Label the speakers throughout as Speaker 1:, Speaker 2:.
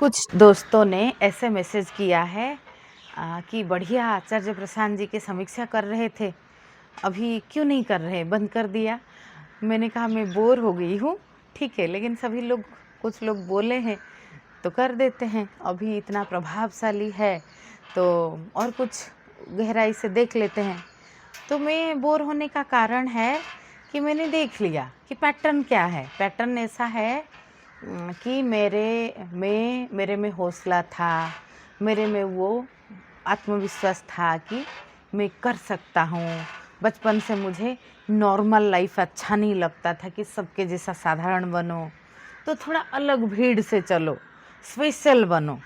Speaker 1: कुछ दोस्तों ने ऐसे मैसेज किया है कि बढ़िया आचार्य प्रशांत जी की समीक्षा कर रहे थे, अभी क्यों नहीं कर रहे, बंद कर दिया। मैंने कहा मैं बोर हो गई हूँ, ठीक है, लेकिन सभी लोग, कुछ लोग बोले हैं तो कर देते हैं। अभी इतना प्रभावशाली है तो और कुछ गहराई से देख लेते हैं। तो मैं बोर होने का कारण है कि मैंने देख लिया कि पैटर्न क्या है। पैटर्न ऐसा है कि मेरे में हौसला था, मेरे में वो आत्मविश्वास था कि मैं कर सकता हूँ। बचपन से मुझे नॉर्मल लाइफ अच्छा नहीं लगता था कि सबके जैसा साधारण बनो, तो थोड़ा अलग भीड़ से चलो, स्पेशल बनो।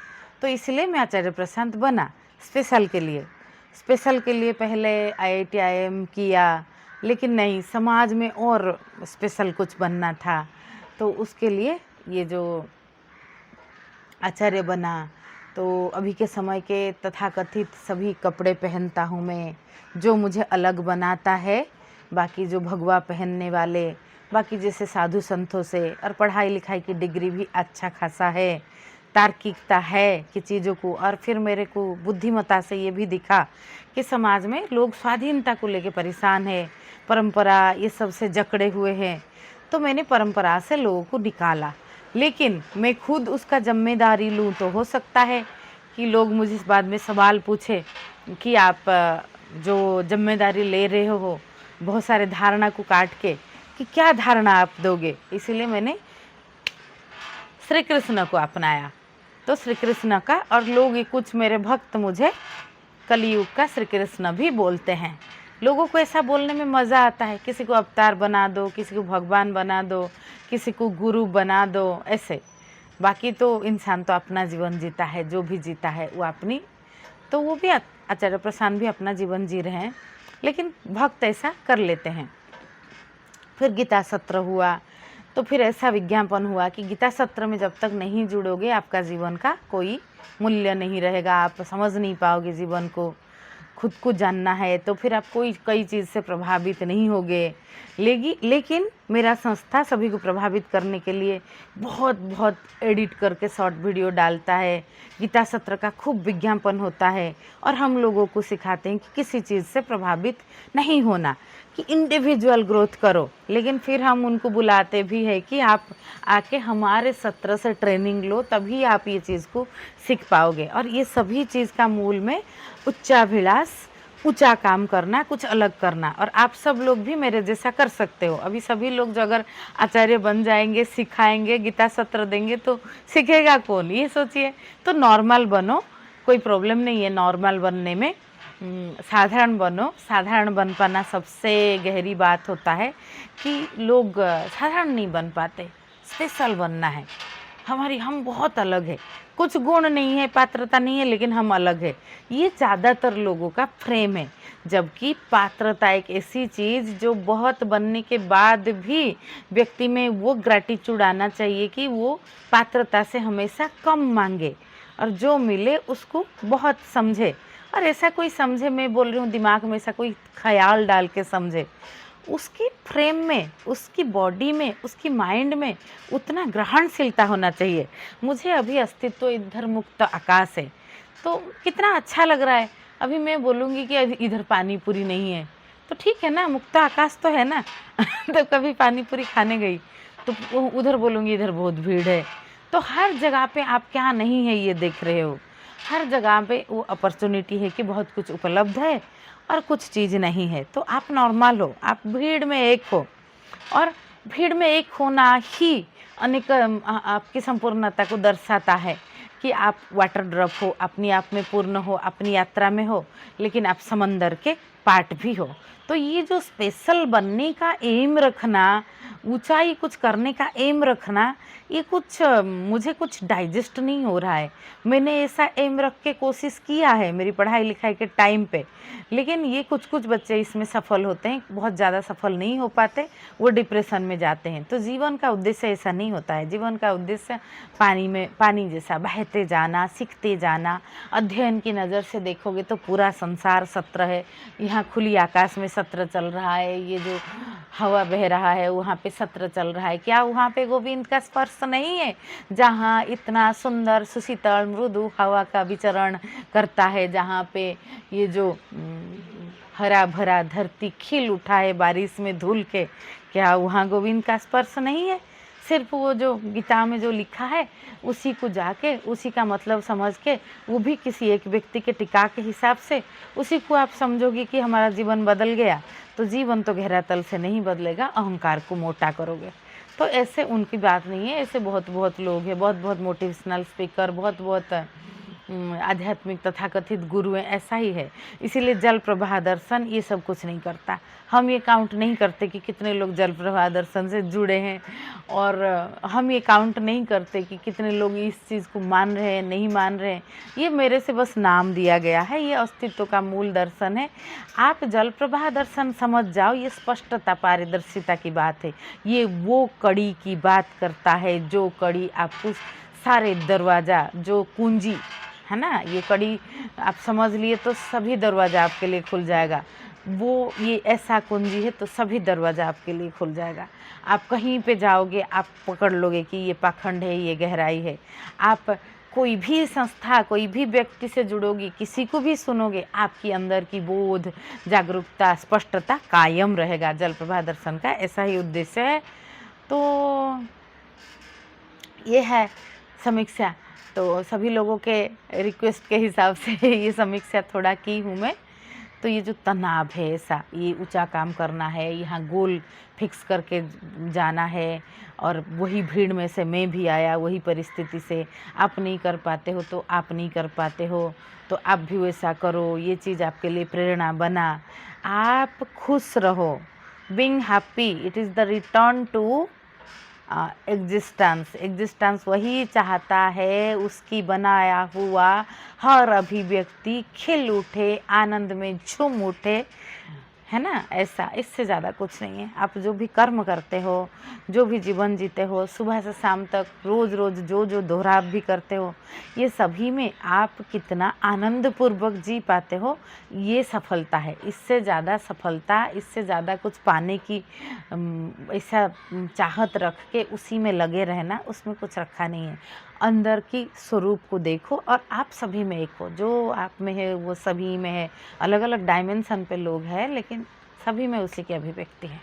Speaker 1: तो इसलिए मैं आचार्य प्रशांत बना स्पेशल के लिए। स्पेशल के लिए पहले IIT IIM किया, लेकिन नहीं, समाज में और स्पेशल कुछ बनना था। तो उसके लिए ये जो आचार्य बना, तो अभी के समय के तथाकथित सभी कपड़े पहनता हूँ मैं, जो मुझे अलग बनाता है बाकी जो भगवा पहनने वाले, बाकी जैसे साधु संतों से। और पढ़ाई लिखाई की डिग्री भी अच्छा खासा है, तार्किकता है कि चीज़ों को। और फिर मेरे को बुद्धिमत्ता से ये भी दिखा कि समाज में लोग स्वाधीनता को लेके परेशान है, परंपरा ये सब से जकड़े हुए हैं। तो मैंने परंपरा से लोगों को निकाला, लेकिन मैं खुद उसका जिम्मेदारी लूँ तो हो सकता है कि लोग मुझे इस बात में सवाल पूछे कि आप जो जिम्मेदारी ले रहे हो बहुत सारे धारणा को काट के, कि क्या धारणा आप दोगे। इसीलिए मैंने श्री कृष्ण को अपनाया। तो श्री कृष्ण का, और लोग कुछ मेरे भक्त मुझे कलयुग का श्री कृष्ण भी बोलते हैं। लोगों को ऐसा बोलने में मज़ा आता है, किसी को अवतार बना दो, किसी को भगवान बना दो, किसी को गुरु बना दो, ऐसे। बाकी तो इंसान तो अपना जीवन जीता है, जो भी जीता है वो अपनी। तो वो भी आचार्य प्रशांत भी अपना जीवन जी रहे हैं, लेकिन भक्त ऐसा कर लेते हैं। फिर गीता सत्र हुआ, तो फिर ऐसा विज्ञापन हुआ कि गीता सत्र में जब तक नहीं जुड़ोगे आपका जीवन का कोई मूल्य नहीं रहेगा, आप समझ नहीं पाओगे जीवन को। खुद को जानना है तो फिर आप कई चीज़ से प्रभावित नहीं होगे। लेकिन मेरा संस्था सभी को प्रभावित करने के लिए बहुत बहुत एडिट करके शॉर्ट वीडियो डालता है। गीता सत्र का खूब विज्ञापन होता है और हम लोगों को सिखाते हैं कि किसी चीज़ से प्रभावित नहीं होना, कि इंडिविजुअल ग्रोथ करो। लेकिन फिर हम उनको बुलाते भी है कि आप आके हमारे सत्र से ट्रेनिंग लो, तभी आप ये चीज़ को सीख पाओगे। और ये सभी चीज़ का मूल में उच्चाभिलाष, ऊंचा काम करना, कुछ अलग करना। और आप सब लोग भी मेरे जैसा कर सकते हो। अभी सभी लोग जो अगर आचार्य बन जाएंगे, सिखाएंगे, गीता सत्र देंगे, तो सीखेगा कौन, ये सोचिए। तो नॉर्मल बनो, कोई प्रॉब्लम नहीं है नॉर्मल बनने में। साधारण बनो। साधारण बन पाना सबसे गहरी बात होता है कि लोग साधारण नहीं बन पाते, स्पेशल बनना है। हम बहुत अलग है, कुछ गुण नहीं है, पात्रता नहीं है, लेकिन हम अलग है। ये ज़्यादातर लोगों का फ्रेम है। जबकि पात्रता एक ऐसी चीज़ जो बहुत बनने के बाद भी व्यक्ति में वो ग्रैटिट्यूड आना चाहिए कि वो पात्रता से हमेशा कम मांगे और जो मिले उसको बहुत समझे। और ऐसा कोई समझे, मैं बोल रही हूँ दिमाग में ऐसा कोई ख्याल डाल के समझे, उसकी फ्रेम में, उसकी बॉडी में, उसकी माइंड में उतना ग्रहणशीलता होना चाहिए। मुझे अभी अस्तित्व इधर मुक्त आकाश है, तो कितना अच्छा लग रहा है। अभी मैं बोलूँगी कि इधर पानी पूरी नहीं है, तो ठीक है ना, मुक्त आकाश तो है ना। तो कभी पानी पूरी खाने गई तो उधर बोलूँगी इधर बहुत भीड़ है। तो हर जगह पे आप क्या नहीं है ये देख रहे हो। हर जगह पे वो अपॉर्चुनिटी है कि बहुत कुछ उपलब्ध है और कुछ चीज़ नहीं है। तो आप नॉर्मल हो, आप भीड़ में एक हो, और भीड़ में एक होना ही अनेक आपकी संपूर्णता को दर्शाता है कि आप वाटर ड्रॉप हो, अपनी आप में पूर्ण हो, अपनी यात्रा में हो, लेकिन आप समंदर के पार्ट भी हो। तो ये जो स्पेशल बनने का एम रखना, ऊंचाई कुछ करने का एम रखना, ये कुछ मुझे कुछ डाइजेस्ट नहीं हो रहा है। मैंने ऐसा एम रख के कोशिश किया है मेरी पढ़ाई लिखाई के टाइम पे, लेकिन ये कुछ बच्चे इसमें सफल होते हैं, बहुत ज़्यादा सफल नहीं हो पाते, वो डिप्रेशन में जाते हैं। तो जीवन का उद्देश्य ऐसा नहीं होता है। जीवन का उद्देश्य पानी जैसा बहते जाना, सीखते जाना। अध्ययन की नज़र से देखोगे तो पूरा संसार सत्र है, यहाँ यहाँ खुली आकाश में सत्र चल रहा है, ये जो हवा बह रहा है वहाँ पे सत्र चल रहा है, क्या वहाँ पे गोविंद का स्पर्श नहीं है? जहाँ इतना सुंदर सुशीतल मृदु हवा का विचरण करता है, जहाँ पे ये जो हरा भरा धरती खिल उठा है बारिश में धुल के, क्या वहाँ गोविंद का स्पर्श नहीं है? सिर्फ वो जो गीता में जो लिखा है उसी को जाके उसी का मतलब समझ के, वो भी किसी एक व्यक्ति के टिका के हिसाब से, उसी को आप समझोगे कि हमारा जीवन बदल गया, तो जीवन तो गहरा तल से नहीं बदलेगा, अहंकार को मोटा करोगे। तो ऐसे उनकी बात नहीं है, ऐसे बहुत बहुत लोग हैं, बहुत बहुत मोटिवेशनल स्पीकर, बहुत बहुत आध्यात्मिक तथाकथित गुरु हैं, ऐसा ही है। इसीलिए जल प्रवाह दर्शन ये सब कुछ नहीं करता। हम ये काउंट नहीं करते कि कितने लोग जल प्रवाह दर्शन से जुड़े हैं, और हम ये काउंट नहीं करते कि कितने लोग इस चीज़ को मान रहे हैं, नहीं मान रहे हैं। ये मेरे से बस नाम दिया गया है, ये अस्तित्व का मूल दर्शन है। आप जल प्रवाह दर्शन समझ जाओ, ये स्पष्टता पारदर्शिता की बात है। ये वो कड़ी की बात करता है जो कड़ी आपको सारे दरवाज़ा, जो कुंजी है ना, ये कड़ी आप समझ लिए तो सभी दरवाज़ा आपके लिए खुल जाएगा। वो ये ऐसा कुंजी है तो सभी दरवाज़ा आपके लिए खुल जाएगा। आप कहीं पे जाओगे, आप पकड़ लोगे कि ये पाखंड है, ये गहराई है। आप कोई भी संस्था, कोई भी व्यक्ति से जुड़ोगे, किसी को भी सुनोगे, आपकी अंदर की बोध, जागरूकता, स्पष्टता कायम रहेगा। जल प्रवाह दर्शन का ऐसा ही उद्देश्य है। तो ये है समीक्षा। तो सभी लोगों के रिक्वेस्ट के हिसाब से ये समीक्षा थोड़ा की हूँ मैं। तो ये जो तनाव है, ऐसा ये ऊंचा काम करना है, यहाँ गोल फिक्स करके जाना है, और वही भीड़ में से मैं भी आया, वही परिस्थिति से आप नहीं कर पाते हो तो आप नहीं कर पाते हो, तो आप भी वैसा करो, ये चीज़ आपके लिए प्रेरणा बना। आप खुश रहो, being happy it is the return to existence वही चाहता है, उसकी बनाया हुआ हर अभिव्यक्ति खिल उठे, आनंद में झूम उठे, है ना। ऐसा, इससे ज़्यादा कुछ नहीं है। आप जो भी कर्म करते हो, जो भी जीवन जीते हो, सुबह से शाम तक रोज़ रोज़ जो जो दोहराव भी करते हो, ये सभी में आप कितना आनंदपूर्वक जी पाते हो, ये सफलता है। इससे ज़्यादा सफलता, इससे ज़्यादा कुछ पाने की ऐसा चाहत रख के उसी में लगे रहना, उसमें कुछ रखा नहीं है। अंदर की स्वरूप को देखो, और आप सभी में एक हो, जो आप में है वो सभी में है। अलग अलग डायमेंशन पे लोग हैं, लेकिन सभी में उसी की अभिव्यक्ति है।